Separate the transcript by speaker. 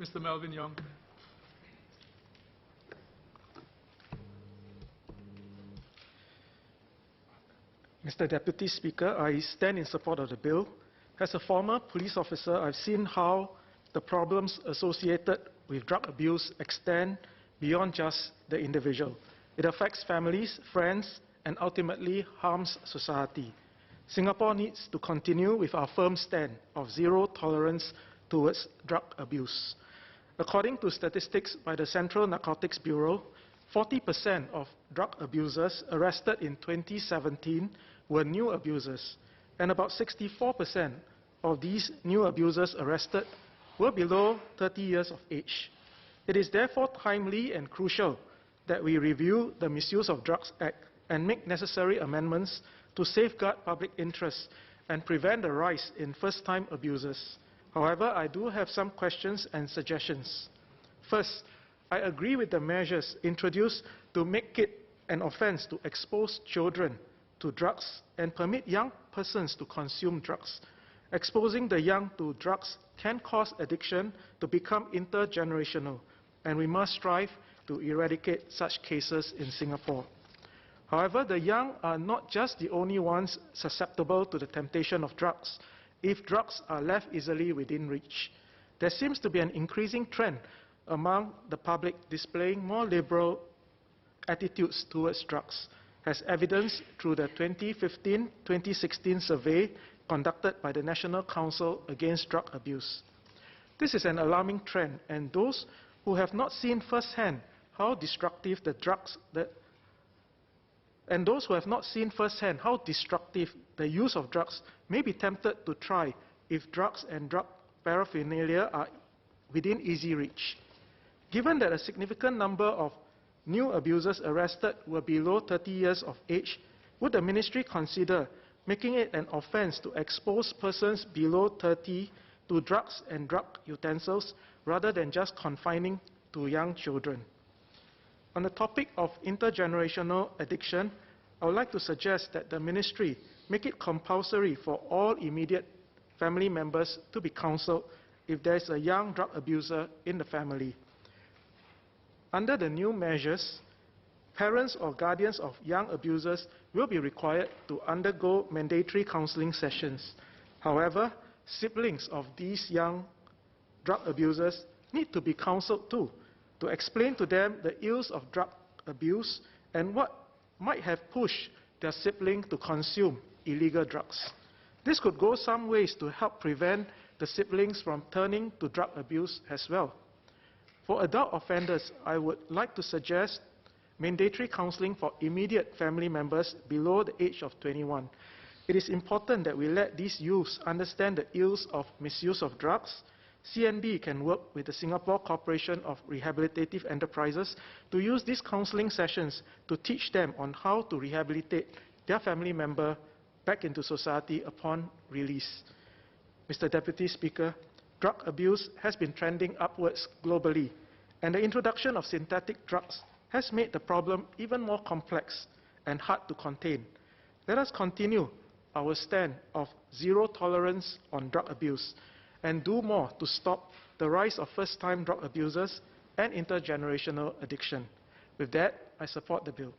Speaker 1: Mr. Melvin Yong.
Speaker 2: Mr. Deputy Speaker, I stand in support of the bill. As a former police officer, I've seen how the problems associated with drug abuse extend beyond just the individual. It affects families, friends, and ultimately harms society. Singapore needs to continue with our firm stand of zero tolerance towards drug abuse. According to statistics by the Central Narcotics Bureau, 40% of drug abusers arrested in 2017 were new abusers, and about 64% of these new abusers arrested were below 30 years of age. It is therefore timely and crucial that we review the Misuse of Drugs Act and make necessary amendments to safeguard public interest and prevent the rise in first-time abusers. However, I do have some questions and suggestions. First, I agree with the measures introduced to make it an offense to expose children to drugs and permit young persons to consume drugs. Exposing the young to drugs can cause addiction to become intergenerational, and we must strive to eradicate such cases in Singapore. However, the young are not just the only ones susceptible to the temptation of drugs if drugs are left easily within reach. There seems to be an increasing trend among the public displaying more liberal attitudes towards drugs, as evidenced through the 2015-2016 survey conducted by the National Council Against Drug Abuse. This is an alarming trend, and those who have not seen firsthand how destructive the use of drugs may be tempted to try if drugs and drug paraphernalia are within easy reach. Given that a significant number of new abusers arrested were below 30 years of age, would the ministry consider making it an offense to expose persons below 30 to drugs and drug utensils rather than just confining to young children? On the topic of intergenerational addiction, I would like to suggest that the ministry make it compulsory for all immediate family members to be counseled if there is a young drug abuser in the family. Under the new measures, parents or guardians of young abusers will be required to undergo mandatory counseling sessions. However, siblings of these young drug abusers need to be counseled too, to explain to them the ills of drug abuse and what might have pushed their sibling to consume illegal drugs. This could go some ways to help prevent the siblings from turning to drug abuse as well. For adult offenders, I would like to suggest mandatory counseling for immediate family members below the age of 21. It is important that we let these youths understand the ills of misuse of drugs. CNB can work with the Singapore Corporation of Rehabilitative Enterprises to use these counseling sessions to teach them on how to rehabilitate their family member back into society upon release. Mr. Deputy Speaker, drug abuse has been trending upwards globally, and the introduction of synthetic drugs has made the problem even more complex and hard to contain. Let us continue our stand of zero tolerance on drug abuse and do more to stop the rise of first-time drug abusers and intergenerational addiction. With that, I support the bill.